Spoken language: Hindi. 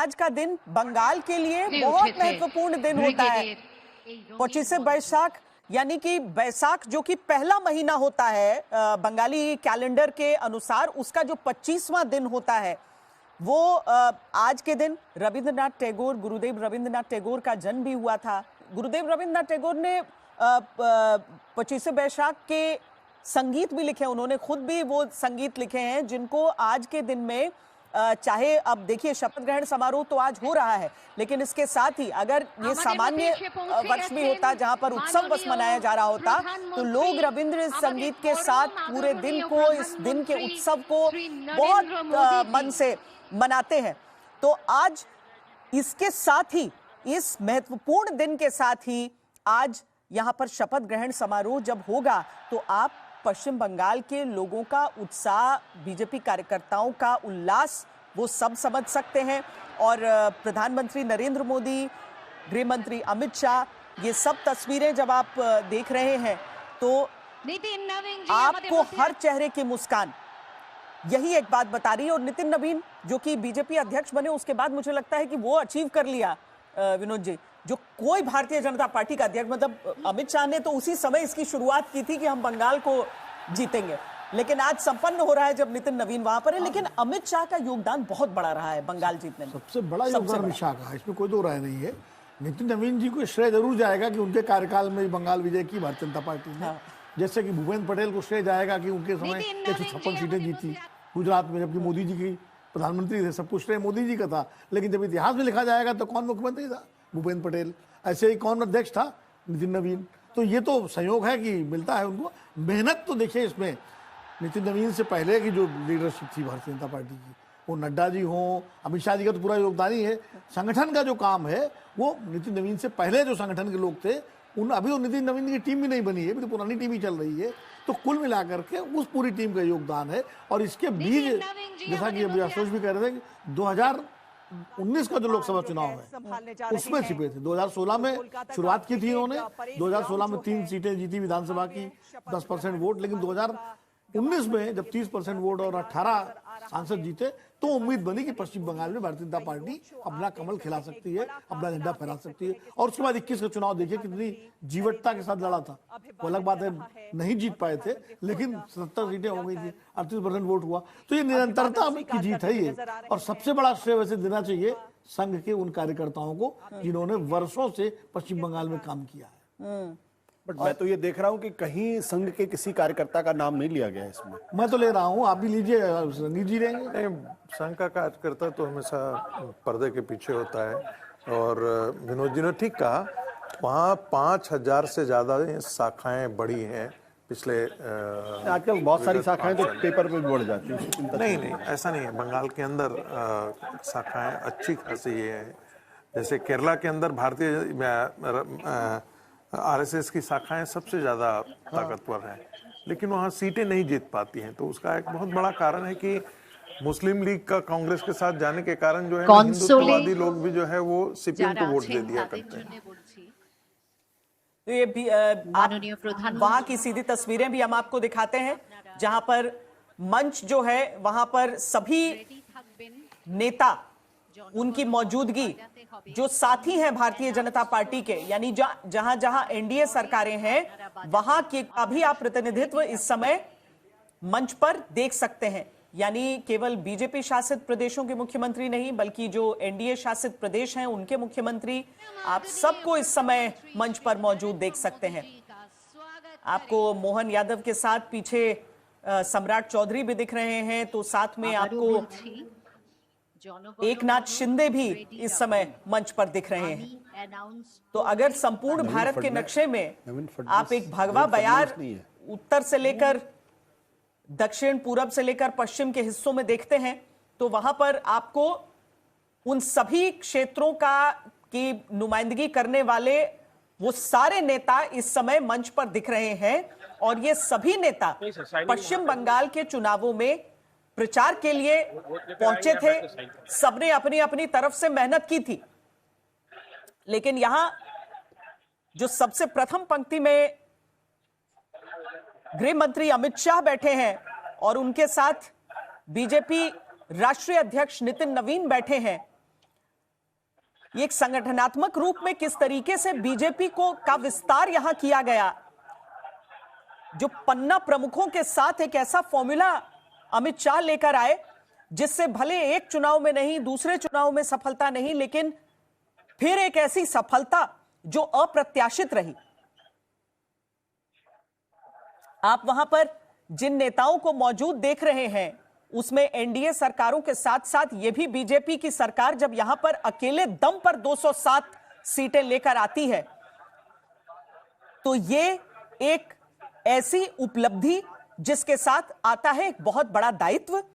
आज का दिन बंगाल के लिए बहुत महत्वपूर्ण दिन होता है। 25 बैसाख यानी कि बैसाख जो कि पहला महीना होता है बंगाली कैलेंडर के अनुसार, उसका जो 25वां दिन होता है वो आज के दिन रविंद्रनाथ टैगोर, गुरुदेव रविंद्रनाथ टैगोर का जन्म भी हुआ था। गुरुदेव रविंद्रनाथ टैगोर ने 25 बैसाख के संगीत भी लिखे, उन्होंने खुद भी वो संगीत लिखे हैं जिनको आज के दिन में चाहे अब देखिए शपथ ग्रहण समारोह तो आज हो रहा है, लेकिन इसके साथ ही अगर ये सामान्य वर्ष भी होता जहां पर उत्सव बस मनाया जा रहा होता तो लोग रविंद्र संगीत के साथ पूरे दिन को, इस दिन के उत्सव को बहुत मन से मनाते हैं। तो आज इसके साथ ही, इस महत्वपूर्ण दिन के साथ ही आज यहां पर शपथ ग्रहण समारोह जब होगा तो आप पश्चिम बंगाल के लोगों का उत्साह, बीजेपी कार्यकर्ताओं का उल्लास, वो सब समझ सकते हैं। और प्रधानमंत्री नरेंद्र मोदी, गृह मंत्री अमित शाह, ये सब तस्वीरें जब आप देख रहे हैं तो आपको हर चेहरे की मुस्कान यही एक बात बता रही है। और नितिन नवीन जो कि बीजेपी अध्यक्ष बने उसके बाद मुझे लगता है कि वो अचीव कर लिया विनोद जी, जो कोई भारतीय जनता पार्टी का अध्यक्ष, मतलब अमित शाह ने तो उसी समय इसकी शुरुआत की थी कि हम बंगाल को जीतेंगे, लेकिन आज संपन्न हो रहा है जब नितिन नवीन वहां पर है। लेकिन अमित शाह का योगदान बहुत बड़ा रहा है बंगाल जीतने में। सबसे बड़ा योगदान अमित शाह का, इसमें कोई दो राय नहीं है। नितिन नवीन जी को श्रेय जरूर जाएगा कि उनके कार्यकाल में बंगाल विजय की भारतीय जनता पार्टी ने, जैसे कि भूपेंद्र पटेल को श्रेय जाएगा कि उनके समय 156 सीटें जीती गुजरात में, जबकि मोदी जी की प्रधानमंत्री थे, सब कुछ श्रेय मोदी जी का था। लेकिन जब इतिहास में लिखा जाएगा तो कौन मुख्यमंत्री था? भूपेंद्र पटेल। ऐसे ही कौन अध्यक्ष था? नितिन नवीन। तो ये तो संयोग है कि मिलता है उनको। मेहनत तो देखिए इसमें नितिन नवीन से पहले की जो लीडरशिप थी भारतीय जनता पार्टी की, वो नड्डा जी हों, अमित शाह जी का तो पूरा योगदान ही है। संगठन का जो काम है वो नितिन नवीन से पहले जो संगठन के लोग थे उन, अभी तो नितिन नवीन की टीम भी नहीं बनी है, अभी तो पुरानी टीम ही चल रही है। तो कुल मिलाकर के उस पूरी टीम का योगदान है। और इसके बीच जैसा कि अभी आशुतोष भी कह रहे थे, 2019 का जो लोकसभा चुनाव है उसमें छिपे थे। 2016 में शुरुआत की थी उन्होंने, 2016 में 3 सीटें जीती विधानसभा की, 10% वोट। लेकिन 2019 में जब 30% वोट और 18 सांसद जीते तो उम्मीद बनी कि पश्चिम बंगाल में भारतीय जनता पार्टी अपना कमल खिला सकती है, अपना झंडा फहरा सकती है। और उसके बाद 21 का चुनाव देखिए कितनी जीवटता के साथ लड़ा था। वो अलग बात है नहीं जीत पाए थे, लेकिन 70 सीटें हो गई थी, 38% वोट हुआ। तो ये निरंतरता की जीत है ये। और सबसे बड़ा श्रेय वैसे देना चाहिए संघ के उन कार्यकर्ताओं को जिन्होंने वर्षों से पश्चिम बंगाल में काम किया है। बट मैं तो ये देख रहा हूँ कि कहीं संघ के किसी कार्यकर्ता का नाम नहीं लिया गया है इसमें। मैं तो ले रहा हूँ, आप भी लीजिए, संगीत जी लेंगे। नहीं, संघ का कार्यकर्ता तो हमेशा पर्दे के पीछे होता है। और विनोद जी ने ठीक कहा, वहाँ 5000 से ज्यादा शाखाएं बढ़ी हैं पिछले। आजकल बहुत सारी शाखाएं तो पेपर पे भी बढ़ जाती हैं। नहीं, ऐसा नहीं है। बंगाल के अंदर शाखाएं अच्छी खासी है। जैसे केरला के अंदर भारतीय आरएसएस की शाखाएं सबसे ज्यादा ताकतवर हैं, लेकिन वहां सीटें नहीं जीत पाती हैं। तो उसका एक बहुत बड़ा कारण है कि मुस्लिम लीग का कांग्रेस के साथ जाने के कारण जो है हिंदुत्ववादी लोग भी जो है वो सीपीएम को वोट दे दिया करते हैं। तो ये भी वहां की सीधी तस्वीरें भी हम आपको दिखाते हैं जहां पर मंच जो है वहां पर सभी नेता, उनकी मौजूदगी, जो साथी हैं भारतीय जनता पार्टी के, यानी जहां जहां एनडीए सरकारें हैं वहां के का भी आप प्रतिनिधित्व इस समय मंच पर देख सकते हैं। यानी केवल बीजेपी शासित प्रदेशों के मुख्यमंत्री नहीं, बल्कि जो एनडीए शासित प्रदेश हैं उनके मुख्यमंत्री, आप सबको इस समय मंच पर मौजूद देख सकते हैं। आपको मोहन यादव के साथ पीछे सम्राट चौधरी भी दिख रहे हैं, तो साथ में आपको एकनाथ शिंदे भी इस समय मंच पर दिख रहे हैं। तो अगर संपूर्ण भारत के नक्शे में आप एक भगवा बयार उत्तर से लेकर दक्षिण, पूरब से लेकर पश्चिम के हिस्सों में देखते हैं तो वहां पर आपको उन सभी क्षेत्रों का की नुमाइंदगी करने वाले वो सारे नेता इस समय मंच पर दिख रहे हैं। और ये सभी नेता पश्चिम बंगाल के चुनावों में प्रचार के लिए पहुंचे थे, सबने अपनी अपनी तरफ से मेहनत की थी। लेकिन यहां जो सबसे प्रथम पंक्ति में गृह मंत्री अमित शाह बैठे हैं और उनके साथ बीजेपी राष्ट्रीय अध्यक्ष नितिन नवीन बैठे हैं, ये एक संगठनात्मक रूप में किस तरीके से बीजेपी का विस्तार यहां किया गया, जो पन्ना प्रमुखों के साथ एक ऐसा फॉर्मूला अमित शाह लेकर आए जिससे भले एक चुनाव में नहीं, दूसरे चुनाव में सफलता नहीं, लेकिन फिर एक ऐसी सफलता जो अप्रत्याशित रही। आप वहां पर जिन नेताओं को मौजूद देख रहे हैं उसमें एनडीए सरकारों के साथ साथ यह भी बीजेपी की सरकार जब यहां पर अकेले दम पर 207 सीटें लेकर आती है तो ये एक ऐसी उपलब्धि जिसके साथ आता है एक बहुत बड़ा दायित्व।